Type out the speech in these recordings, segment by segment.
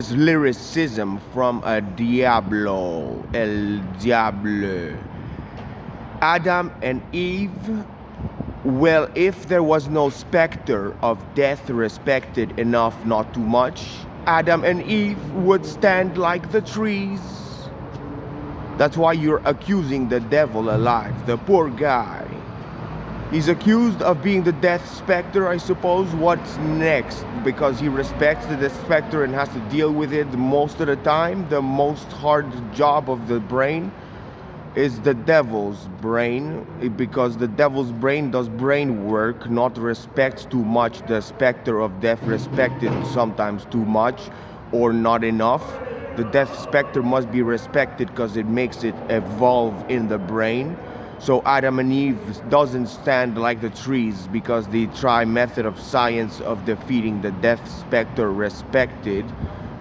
Lyricism from a Diablo, El Diable. Adam and Eve. Well, if there was no specter of death respected enough not too much, Adam and Eve would stand like the trees. That's why you're accusing the devil alive, the poor guy. He's accused of being the death specter, I suppose. What's next? Because he respects the death specter and has to deal with it most of the time. The most hard job of the brain is the devil's brain, because the devil's brain does brain work, not respects too much the specter of death, respected sometimes too much or not enough. The death specter must be respected because it makes it evolve in the brain. So Adam and Eve doesn't stand like the trees because they try method of science of defeating the death specter respected.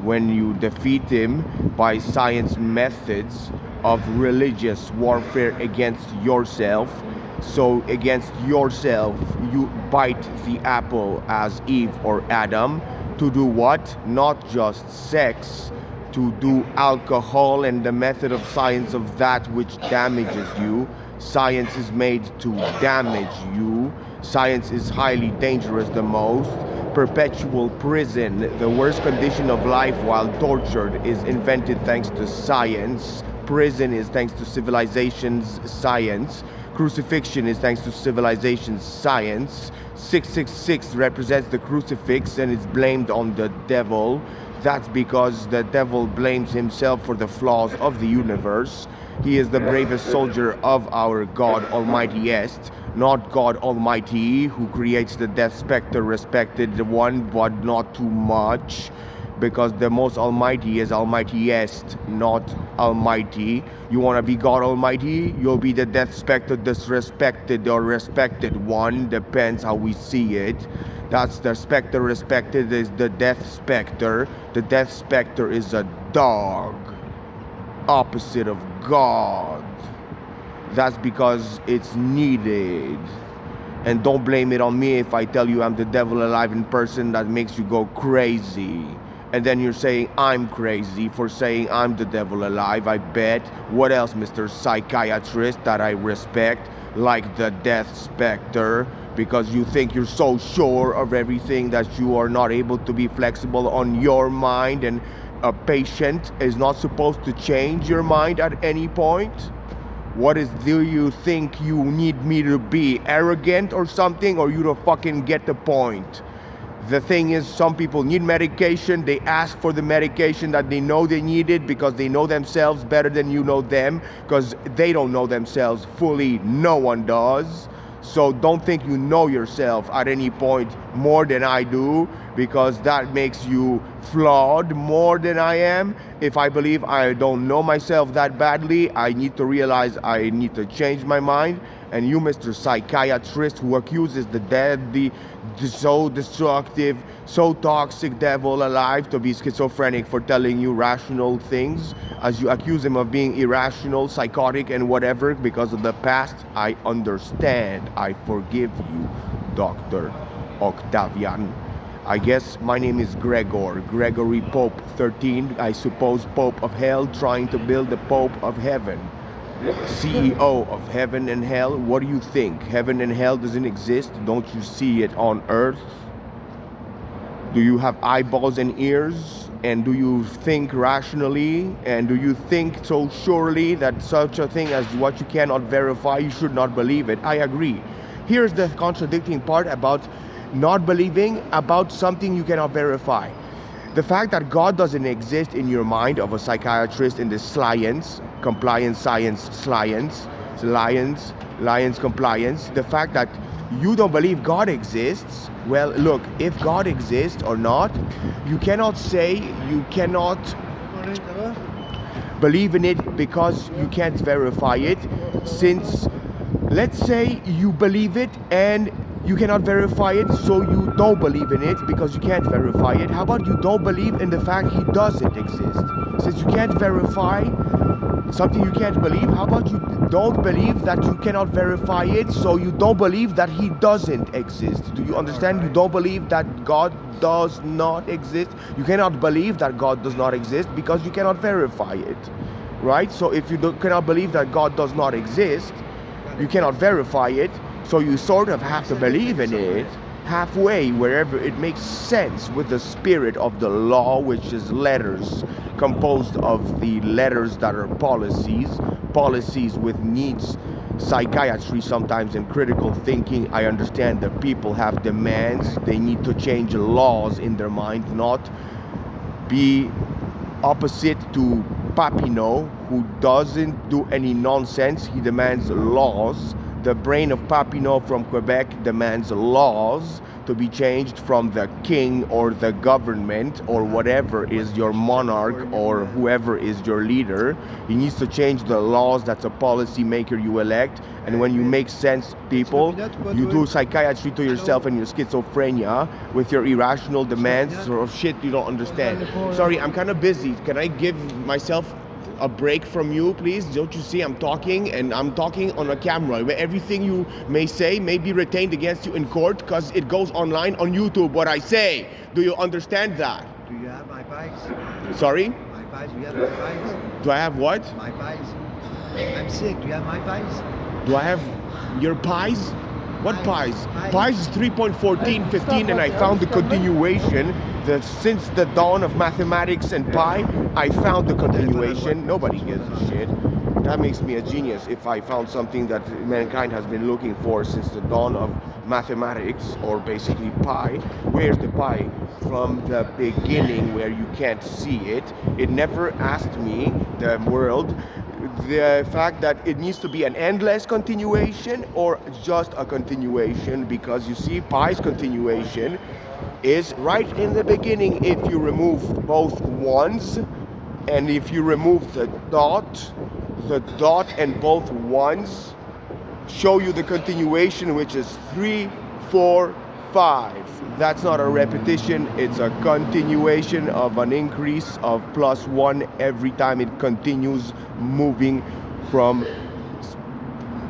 When you defeat him by science methods of religious warfare against yourself, so against yourself you bite the apple as Eve or Adam to do what? Not just sex, to do alcohol and the method of science of that which damages you. Science is made to damage you. Science is highly dangerous the most. Perpetual prison, the worst condition of life while tortured, is invented thanks to science. Prison is thanks to civilization's science. Crucifixion is thanks to civilization's science. 666 represents the crucifix and is blamed on the devil. That's because the devil blames himself for the flaws of the universe. He is the bravest soldier of our God Almightiest, not God Almighty, who creates the death specter respected one, but not too much, because the most almighty is almightiest, not almighty. You want to be God Almighty, you'll be the death specter disrespected or respected one, depends how we see it. That's the specter respected is the death specter. The death specter is a dog, opposite of God. That's because it's needed. And don't blame it on me if I tell you I'm the devil alive in person. That makes you go crazy. And then you're saying I'm crazy for saying I'm the devil alive, I bet. What else, Mr. Psychiatrist, that I respect, like the death specter? Because you think you're so sure of everything that you are not able to be flexible on your mind, and a patient is not supposed to change your mind at any point? Do you think you need me to be arrogant or something, or you to fucking get the point? The thing is, some people need medication. They ask for the medication that they know they needed because they know themselves better than you know them, because they don't know themselves fully. No one does. So don't think you know yourself at any point more than I do, because that makes you flawed more than I am. If I believe I don't know myself that badly, I need to realize I need to change my mind. And you, Mr. Psychiatrist, who accuses the dead, the so destructive, so toxic devil alive to be schizophrenic for telling you rational things, as you accuse him of being irrational, psychotic, and whatever because of the past, I understand. I forgive you, Dr. Octavian. I guess my name is Gregory Pope 13, I suppose Pope of Hell, trying to build the Pope of Heaven. CEO of heaven and hell. What do you think? Heaven and hell doesn't exist? Don't you see it on earth? Do you have eyeballs and ears? And do you think rationally? And do you think so surely that such a thing as what you cannot verify, you should not believe it? I agree. Here's the contradicting part about not believing about something you cannot verify. The fact that God doesn't exist in your mind of a psychiatrist in the science, compliance, lions compliance, the fact that you don't believe God exists, well, look, if God exists or not, you cannot say you cannot believe in it because you can't verify it, since let's say you believe it and you cannot verify it, so you don't believe in it because you can't verify it. How about you don't believe in the fact he doesn't exist? Since you can't verify something you can't believe, how about you don't believe that you cannot verify it, so you don't believe that he doesn't exist? Do you understand? You don't believe that God does not exist. You cannot believe that God does not exist because you cannot verify it, right? So if you cannot believe that God does not exist, you cannot verify it, so you sort of have to believe in it halfway, wherever it makes sense, with the spirit of the law, which is letters, composed of the letters that are policies with needs, psychiatry sometimes, and critical thinking. I understand that people have demands. They need to change laws in their mind, not be opposite to Papineau, who doesn't do any nonsense. He demands laws. The brain of Papineau from Quebec demands laws to be changed from the king or the government or whatever is your monarch or whoever is your leader. He needs to change the laws. That's a policy maker you elect. And when you make sense, people, you do psychiatry to yourself and your schizophrenia with your irrational demands of shit you don't understand. Sorry, I'm kind of busy. Can I give myself a break from you, please? Don't you see I'm talking, and I'm talking on a camera where everything you may say may be retained against you in court because it goes online on YouTube, what I say. Do you understand that? Do you have my pies? Sorry? My pies, do you have my pies? Do I have what? My pies. I'm sick, do you have my pies? Do I have your pies? What pies? Pies is 3.14, 15, and I found the continuation. Since the dawn of mathematics and pi, I found the continuation. Nobody gives a shit. That makes me a genius if I found something that mankind has been looking for since the dawn of mathematics, or basically pi. Where's the pi? From the beginning, where you can't see it. It never asked me, the world, the fact that it needs to be an endless continuation or just a continuation, because you see, pi's continuation is right in the beginning. If you remove both ones, and if you remove the dot and both ones show you the continuation, which is 3, 4, 5. That's not a repetition, it's a continuation of an increase of +1 every time it continues moving from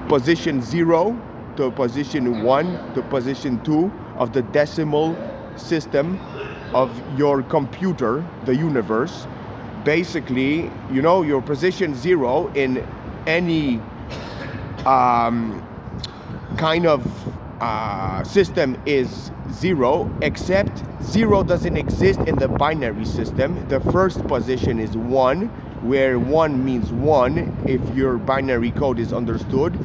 position 0 to position 1 to position 2 of the decimal system of your computer, the universe. Basically, you know, your position 0 in any kind of system is 0, except 0 doesn't exist in the binary system. The first position is 1, where 1 means 1 if your binary code is understood.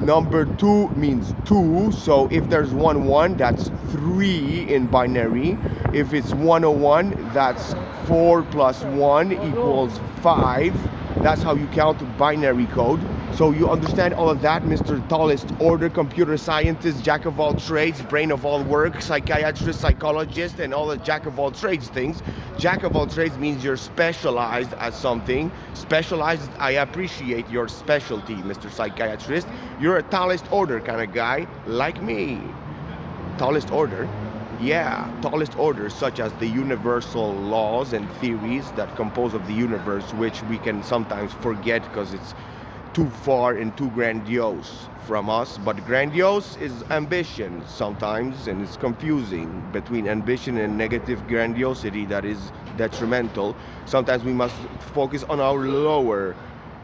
Number 2 means 2, so if there's 1 1, that's 3 in binary. If it's 101, that's 4 plus 1 equals 5. That's how you count binary code. So you understand all of that, Mr. Tallest Order, computer scientist, jack of all trades, brain of all work, psychiatrist, psychologist, and all the jack of all trades things. Jack of all trades means you're specialized at something. Specialized, I appreciate your specialty, Mr. Psychiatrist. You're a tallest order kind of guy, like me. Tallest order? Yeah, tallest orders such as the universal laws and theories that compose of the universe, which we can sometimes forget because it's too far and too grandiose from us. But grandiose is ambition sometimes, and it's confusing between ambition and negative grandiosity that is detrimental. Sometimes we must focus on our lower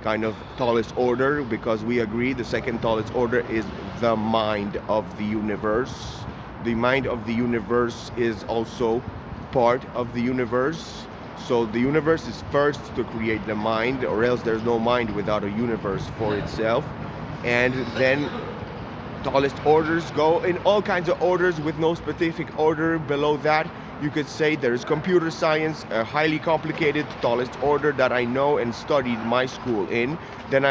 kind of tallest order, because we agree the second tallest order is the mind of the universe. The mind of the universe is also part of the universe. So the universe is first to create the mind, or else there's no mind without a universe for itself. And then tallest orders go in all kinds of orders with no specific order. Below that, you could say there's computer science, a highly complicated tallest order that I know and studied my school in. Then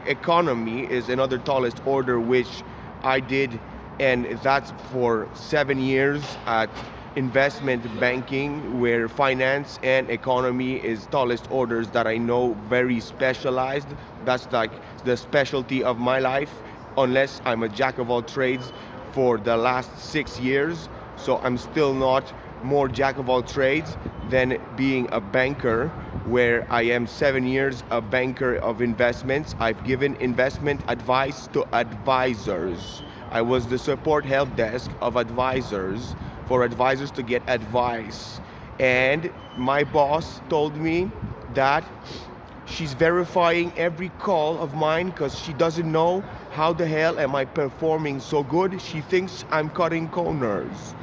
economy is another tallest order, which I did, and that's for 7 years at investment banking, where finance and economy is tallest orders that I know, very specialized. That's like the specialty of my life, unless I'm a jack of all trades for the last 6 years, so I'm still not more jack of all trades than being a banker, where I am 7 years a banker of investments. I've given investment advice to advisors. I was the support help desk of advisors for advisors to get advice. And my boss told me that she's verifying every call of mine because she doesn't know how the hell am I performing so good. She thinks I'm cutting corners.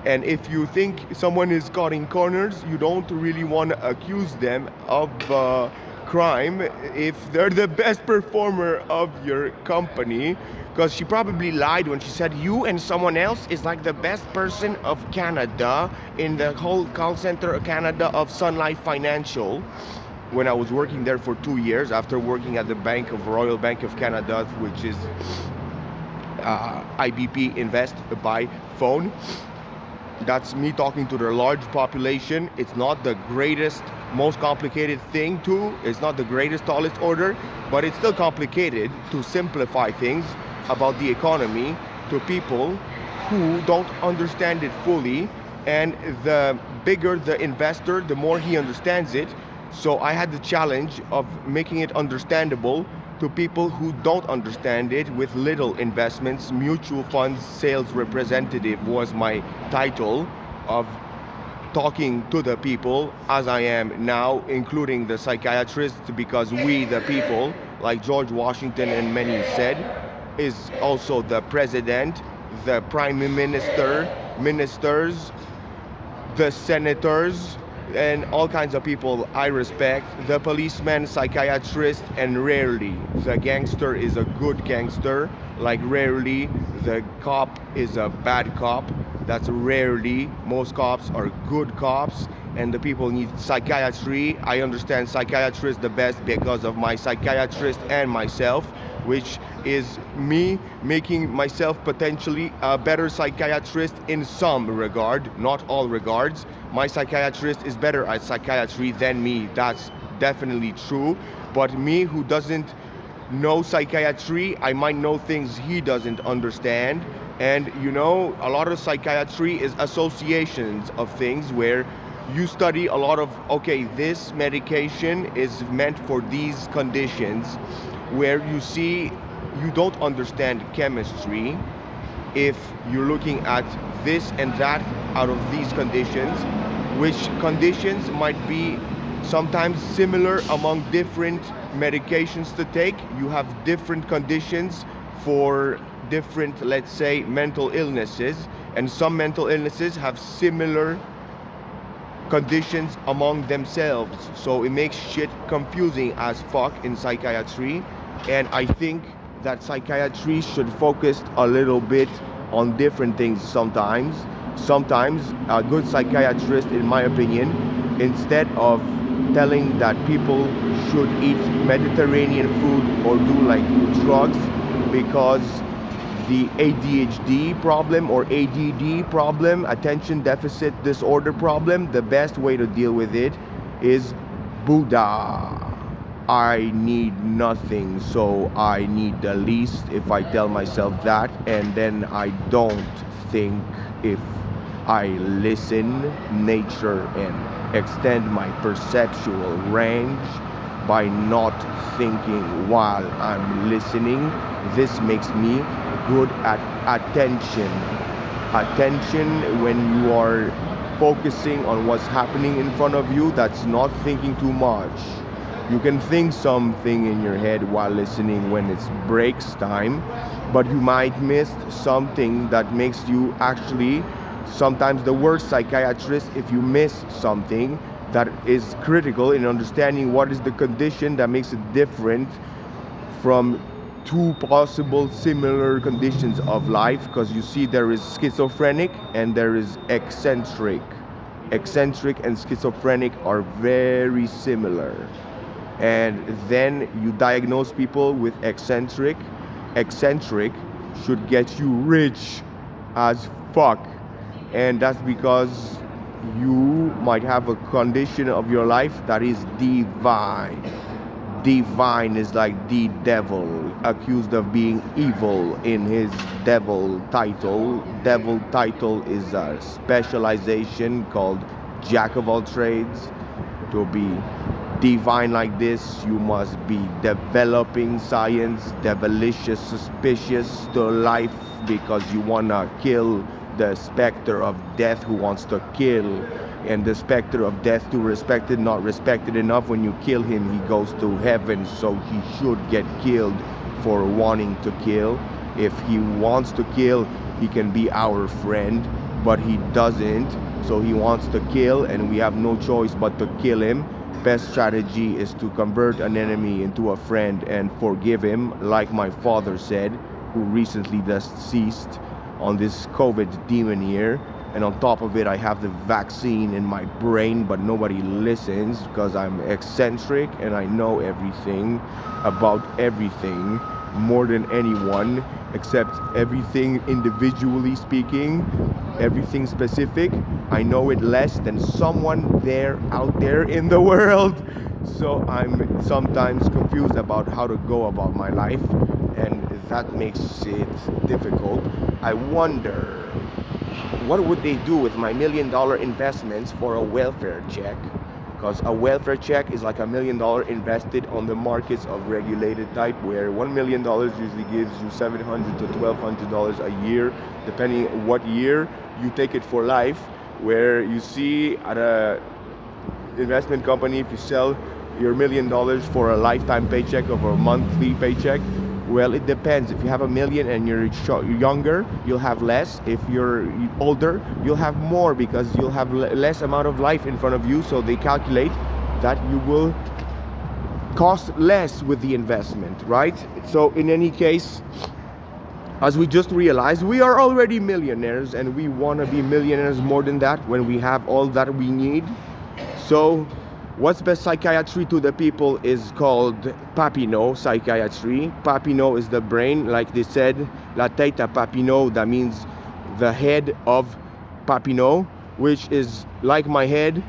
And if you think someone is cutting corners, you don't really want to accuse them of crime if they're the best performer of your company. Because she probably lied when she said you and someone else is like the best person of Canada in the whole call center of Canada of Sun Life Financial. When I was working there for 2 years after working at the Bank of Royal Bank of Canada, which is IBP Invest by phone. That's me talking to the large population. It's not the greatest, most complicated thing too. It's not the greatest, tallest order, but it's still complicated to simplify things about the economy to people who don't understand it fully. And the bigger the investor, the more he understands it. So I had the challenge of making it understandable to people who don't understand it with little investments. Mutual funds sales representative was my title of talking to the people as I am now, including the psychiatrists, because we the people, like George Washington and many said, is also the president, the prime minister, ministers, the senators, and all kinds of people I respect. The policeman, psychiatrist, and rarely the gangster is a good gangster. Like rarely the cop is a bad cop. That's rarely. Most cops are good cops, and the people need psychiatry. I understand psychiatrists the best because of my psychiatrist and myself, which is me making myself potentially a better psychiatrist in some regard, not all regards. My psychiatrist is better at psychiatry than me, that's definitely true. But me, who doesn't know psychiatry, I might know things he doesn't understand. And you know, a lot of psychiatry is associations of things where you study a lot of, okay, this medication is meant for these conditions, where you see you don't understand chemistry if you're looking at this and that out of these conditions, which conditions might be sometimes similar among different medications to take. You have different conditions for different, let's say, mental illnesses, and some mental illnesses have similar conditions among themselves. So it makes shit confusing as fuck in psychiatry. And I think that psychiatry should focus a little bit on different things sometimes. Sometimes a good psychiatrist, in my opinion, instead of telling that people should eat Mediterranean food or do like drugs because the ADHD problem or ADD problem, attention deficit disorder problem, the best way to deal with it is Buddha. I need nothing, so I need the least if I tell myself that, and then I don't think if I listen nature and extend my perceptual range by not thinking while I'm listening. This makes me good at attention. Attention when you are focusing on what's happening in front of you, that's not thinking too much. You can think something in your head while listening when it's breaks time, but you might miss something that makes you actually sometimes the worst psychiatrist if you miss something that is critical in understanding what is the condition that makes it different from two possible similar conditions of life. Because you see, there is schizophrenic and there is eccentric. Eccentric and schizophrenic are very similar. And then you diagnose people with eccentric. Eccentric should get you rich as fuck. And that's because you might have a condition of your life that is divine. divine is like the devil, accused of being evil in his devil title. Devil title is a specialization called jack of all trades. To be divine like this, you must be developing science, devilicious, suspicious to life, because you wanna kill the specter of death who wants to kill, and the specter of death to respected, not respected enough. When you kill him, he goes to heaven, so he should get killed for wanting to kill. If he wants to kill, he can be our friend, but he doesn't, so he wants to kill, and we have no choice but to kill him. Best strategy is to convert an enemy into a friend and forgive him, like my father said, who recently deceased on this COVID demon year. And on top of it, I have the vaccine in my brain, but nobody listens because I'm eccentric and I know everything about everything more than anyone, except everything individually speaking, everything specific. I know it less than someone there out there in the world. So I'm sometimes confused about how to go about my life, and that makes it difficult. I wonder, what would they do with my $1 million investments for a welfare check? Because a welfare check is like $1 million invested on the markets of regulated type, where $1 million usually gives you $700 to $1,200 a year, depending what year you take it for life. Where you see at a investment company, if you sell your $1 million for a lifetime paycheck or a monthly paycheck, well, it depends. If you have $1 million and you're younger, you'll have less. If you're older, you'll have more, because you'll have less amount of life in front of you. So they calculate that you will cost less with the investment, right? So in any case, as we just realized, we are already millionaires, and we want to be millionaires more than that when we have all that we need. So what's best psychiatry to the people is called Papineau psychiatry. Papineau is the brain, like they said, la tête à Papineau, that means the head of Papineau, which is like my head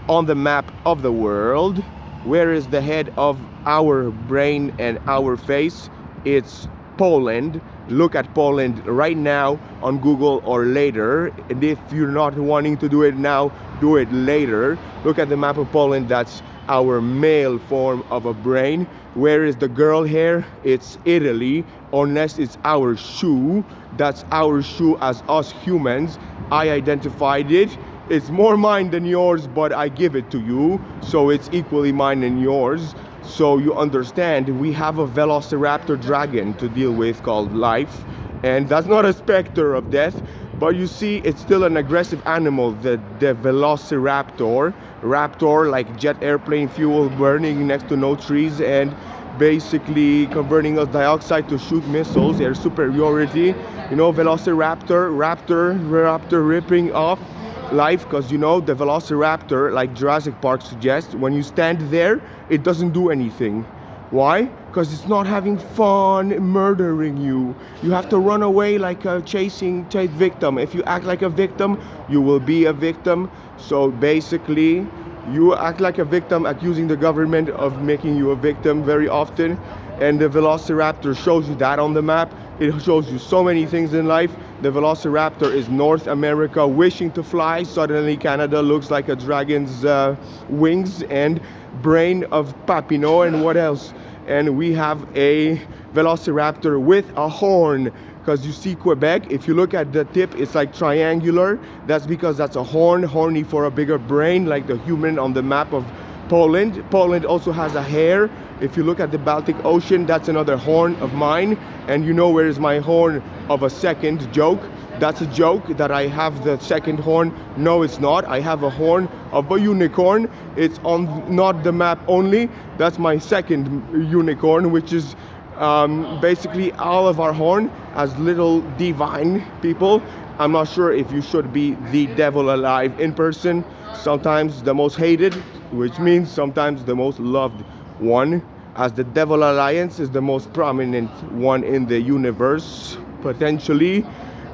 on the map of the world. Where is the head of our brain and our face? It's Poland. Look at Poland right now on Google or later. And if you're not wanting to do it now, do it later. Look at the map of Poland. That's our male form of a brain. Where is the girl hair? It's Italy, unless it's our shoe. That's our shoe as us humans. I identified it. It's more mine than yours, but I give it to you, so it's equally mine and yours. So you understand, we have a velociraptor dragon to deal with called life, and that's not a specter of death, but you see, it's still an aggressive animal, the velociraptor. Raptor, like jet airplane fuel burning next to no trees and basically converting us dioxide to shoot missiles, air superiority. You know, velociraptor, raptor ripping off life, because you know the velociraptor, like Jurassic Park suggests, when you stand there, it doesn't do anything. Why? Because it's not having fun murdering you. You have to run away like a chase victim. If you act like a victim, you will be a victim. So basically, you act like a victim, accusing the government of making you a victim very often. And the velociraptor shows you that on the map. It shows you so many things in life. The velociraptor is North America wishing to fly. Suddenly Canada looks like a dragon's wings and brain of Papineau, and what else? And we have a velociraptor with a horn, because you see Quebec, if you look at the tip, it's like triangular. That's because that's a horn, horny for a bigger brain, like the human on the map of Poland. Poland also has a hair. If you look at the Baltic Ocean, that's another horn of mine. And you know where is my horn of a second joke? That's a joke that I have the second horn. No, it's not. I have a horn of a unicorn. It's on not the map only. That's my second unicorn, which is basically all of our horn as little divine people. I'm not sure if you should be the devil alive in person. Sometimes the most hated, which means sometimes the most loved one, as the Devil Alliance is the most prominent one in the universe, potentially,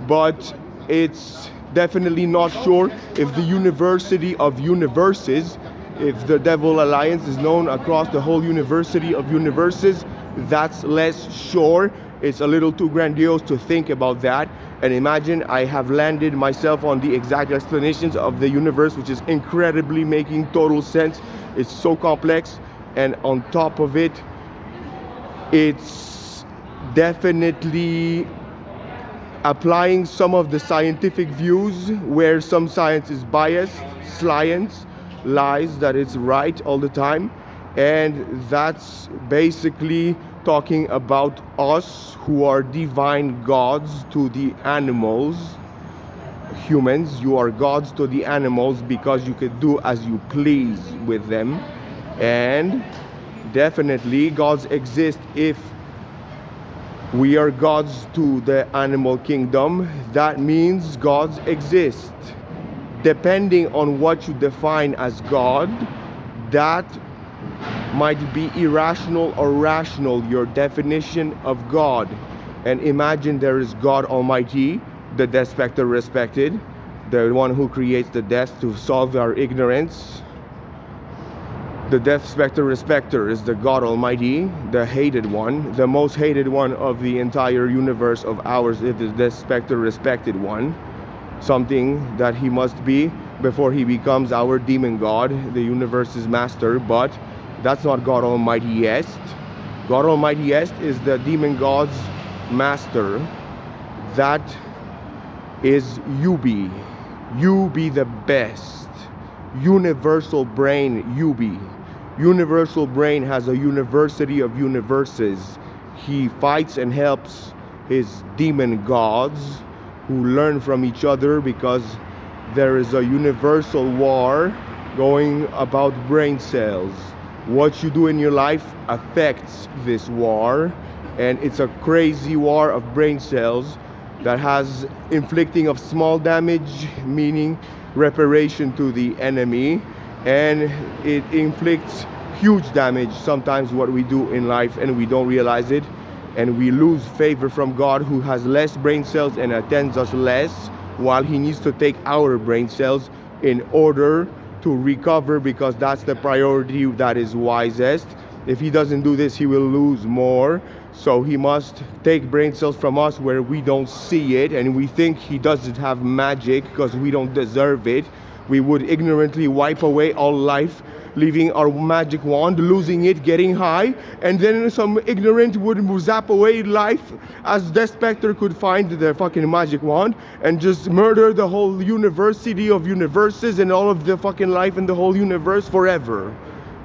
but it's definitely not sure if the University of Universes If the Devil Alliance is known across the whole university of universes, that's less sure. It's a little too grandiose to think about that. And imagine I have landed myself on the exact explanations of the universe, which is incredibly making total sense. It's so complex. And on top of it, it's definitely applying some of the scientific views where some science is biased, science lies that it's right all the time. And that's basically talking about us who are divine gods to the animals. Humans, you are gods to the animals because you could do as you please with them. And definitely gods exist. If we are gods to the animal kingdom, that means gods exist. Depending on what you define as God, that might be irrational or rational, your definition of God. And imagine there is God Almighty, the Death Spectre respected, the one who creates the death to solve our ignorance. The Death Spectre respecter is the God Almighty, the hated one, the most hated one of the entire universe of ours. It is the Death Spectre respected one, something that he must be before he becomes our demon god, the universe's master. But that's not God Almighty Est. God Almighty Est is the demon god's master. That is you be. You be the best. Universal brain, you be. Universal brain has a university of universes. He fights and helps his demon gods who learn from each other, because there is a universal war going about brain cells. What you do in your life affects this war, and it's a crazy war of brain cells that has inflicting of small damage, meaning reparation to the enemy, and it inflicts huge damage sometimes what we do in life and we don't realize it, and we lose favor from God, who has less brain cells and attends us less, while he needs to take our brain cells in order to recover, because that's the priority that is wisest. If he doesn't do this, he will lose more. So he must take brain cells from us where we don't see it, and we think he doesn't have magic because we don't deserve it. We would ignorantly wipe away all life, leaving our magic wand, losing it, getting high, and then some ignorant would zap away life as Death Spectre could find the fucking magic wand and just murder the whole university of universes and all of the fucking life in the whole universe forever.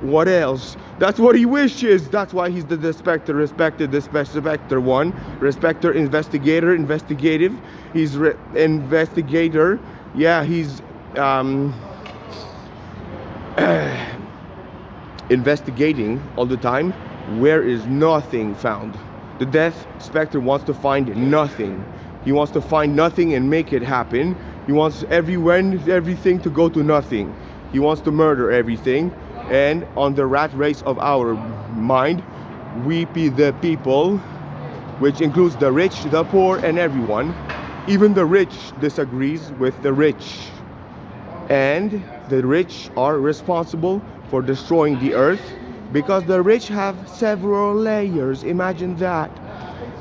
What else? That's what he wishes. That's why he's the Death Spectre respected, the Spectre one. Respecter, investigator, investigative. He's investigator. Yeah, he's investigating all the time where is nothing found. The Death Spectre wants to find nothing. He wants to find nothing and make it happen. He wants everything to go to nothing. He wants to murder everything. And on the rat race of our mind, we be the people, which includes the rich, the poor, and everyone. Even the rich disagrees with the rich. And the rich are responsible for destroying the earth because the rich have several layers. Imagine that.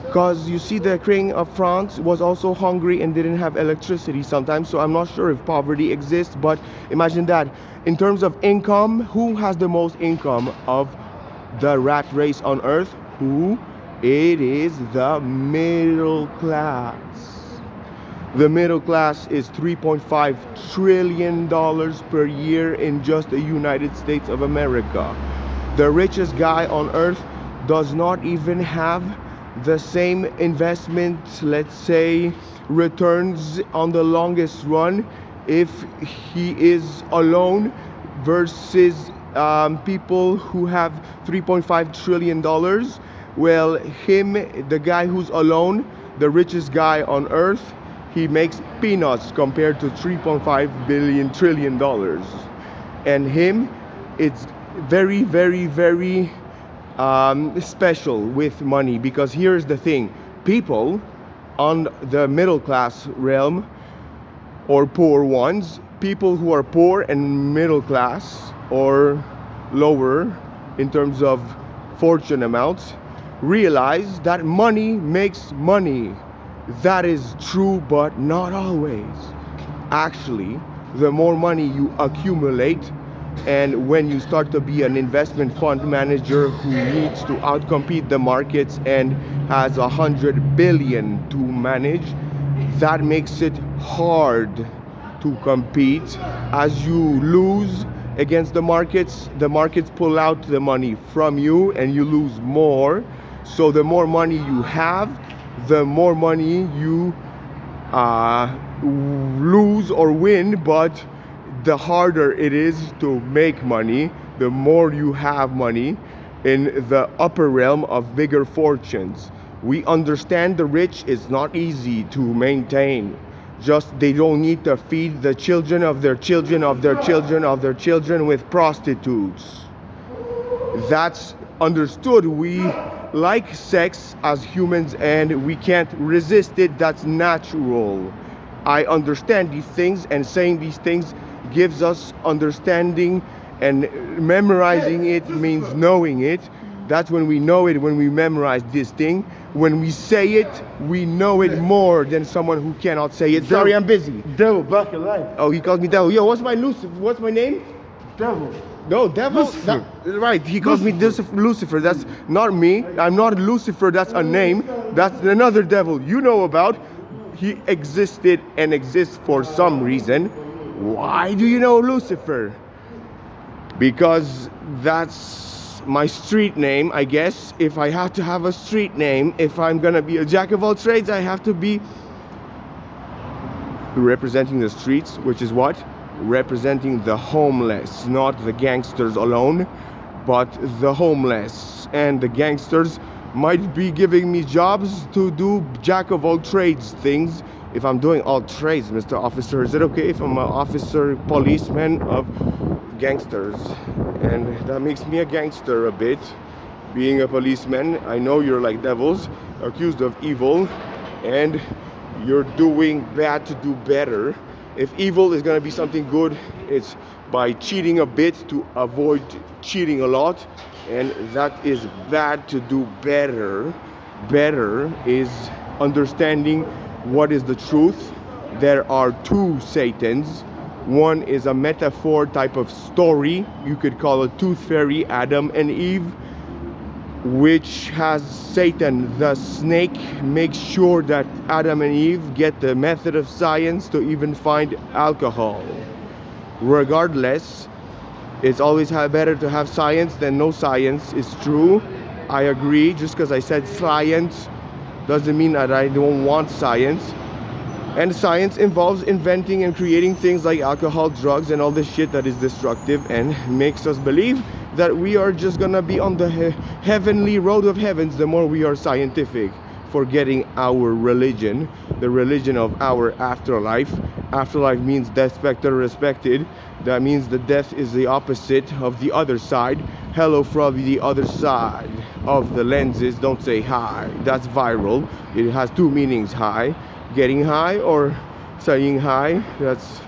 Because you see, the king of France was also hungry and didn't have electricity sometimes, so I'm not sure if poverty exists, but imagine that. In terms of income, who has the most income of the rat race on earth? Who? It is the middle class. The middle class is $3.5 trillion per year in just the United States of America. The richest guy on earth does not even have the same investment, let's say, returns on the longest run if he is alone versus people who have $3.5 trillion. Well, him, the guy who's alone, the richest guy on earth, he makes peanuts compared to $3.5 trillion. And him, it's very, very, very special with money, because here's the thing. People on the middle class realm, or poor ones, people who are poor and middle class, or lower in terms of fortune amounts, realize that money makes money. That is true, but not always. Actually, the more money you accumulate, and when you start to be an investment fund manager who needs to outcompete the markets and has 100 billion to manage, that makes it hard to compete. As you lose against the markets pull out the money from you and you lose more. So the more money you have, the more money you lose or win, but the harder it is to make money, the more you have money in the upper realm of bigger fortunes. We understand the rich is not easy to maintain. Just they don't need to feed the children of their children of their children of their children with prostitutes. That's understood. We like sex as humans and we can't resist it. That's natural. I understand these things, and saying these things gives us understanding, and memorizing it means knowing it. That's when we know it, when we memorize this thing. When we say it, we know it more than someone who cannot say it. Sorry, I'm busy. Devil, back alive. Oh, he calls me devil. Yo, what's my name? Devil. No, devil. Lucifer. Right, he calls me Lucifer. That's not me. I'm not Lucifer. That's a name. That's another devil you know about. He existed and exists for some reason. Why do you know Lucifer? Because that's my street name, I guess. If I have to have a street name, if I'm gonna be a jack of all trades, I have to be representing the streets, which is what? Representing the homeless, not the gangsters alone, but the homeless. And the gangsters might be giving me jobs to do jack of all trades things. If I'm doing all trades, Mr. Officer, is it okay if I'm an officer, policeman of gangsters? And that makes me a gangster a bit, being a policeman. I know you're like devils, accused of evil, and you're doing bad to do better. If evil is gonna be something good, it's by cheating a bit to avoid cheating a lot, and that is bad to do better. Better is understanding what is the truth. There are two Satans. One is a metaphor type of story. You could call it Tooth Fairy, Adam and Eve, which has Satan, the snake, makes sure that Adam and Eve get the method of science to even find alcohol. Regardless, it's always better to have science than no science. It's true. I agree. Just because I said science doesn't mean that I don't want science. And science involves inventing and creating things like alcohol, drugs, and all this shit that is destructive and makes us believe that we are just gonna be on the heavenly road of heavens the more we are scientific, forgetting our religion, the religion of our afterlife. Afterlife means death specter respected. That means the death is the opposite of the other side. Hello from the other side of the lenses. Don't say hi. That's viral. It has two meanings: high, getting high, or saying hi. That's,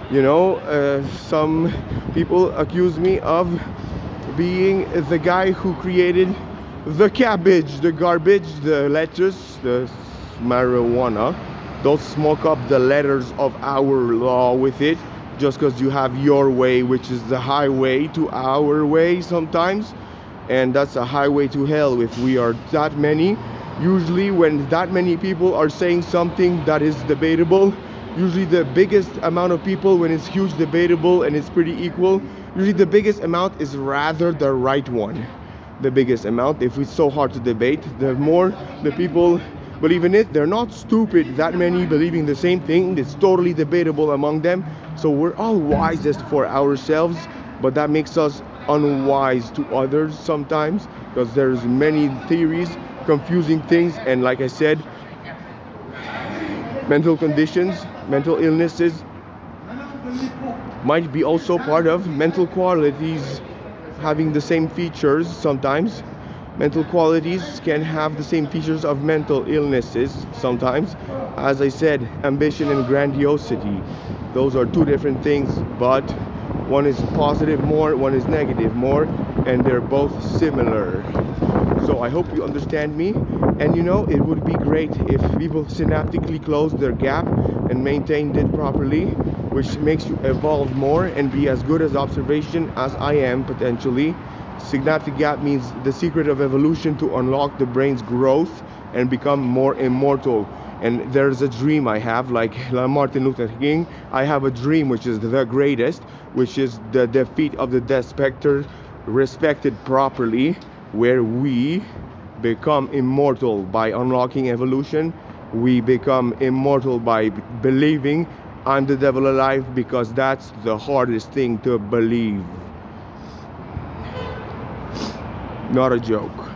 you know, some people accuse me of being the guy who created the cabbage, the garbage, the lettuce, the marijuana. Don't smoke up the letters of our law with it just because you have your way, which is the highway to our way sometimes. And that's a highway to hell if we are that many. Usually when that many people are saying something that is debatable, usually the biggest amount of people, when it's huge, debatable, and it's pretty equal, usually the biggest amount is rather the right one. The biggest amount, if it's so hard to debate, the more the people believe in it. They're not stupid, that many believing the same thing. It's totally debatable among them. So we're all wisest for ourselves, but that makes us unwise to others sometimes, because there's many theories, confusing things, and like I said, mental conditions, mental illnesses might be also part of mental qualities having the same features sometimes. Mental qualities can have the same features of mental illnesses sometimes. As I said, ambition and grandiosity, those are two different things, but One is positive more, one is negative more, and they're both similar. So I hope you understand me. And you know, it would be great if people synaptically close their gap and maintained it properly, which makes you evolve more and be as good as observation as I am potentially. Synaptic gap means the secret of evolution to unlock the brain's growth and become more immortal. And there's a dream I have, like Martin Luther King. I have a dream which is the greatest, which is the defeat of the death specter, respected properly, where we become immortal by unlocking evolution. We become immortal by believing I'm the devil alive, because that's the hardest thing to believe. Not a joke.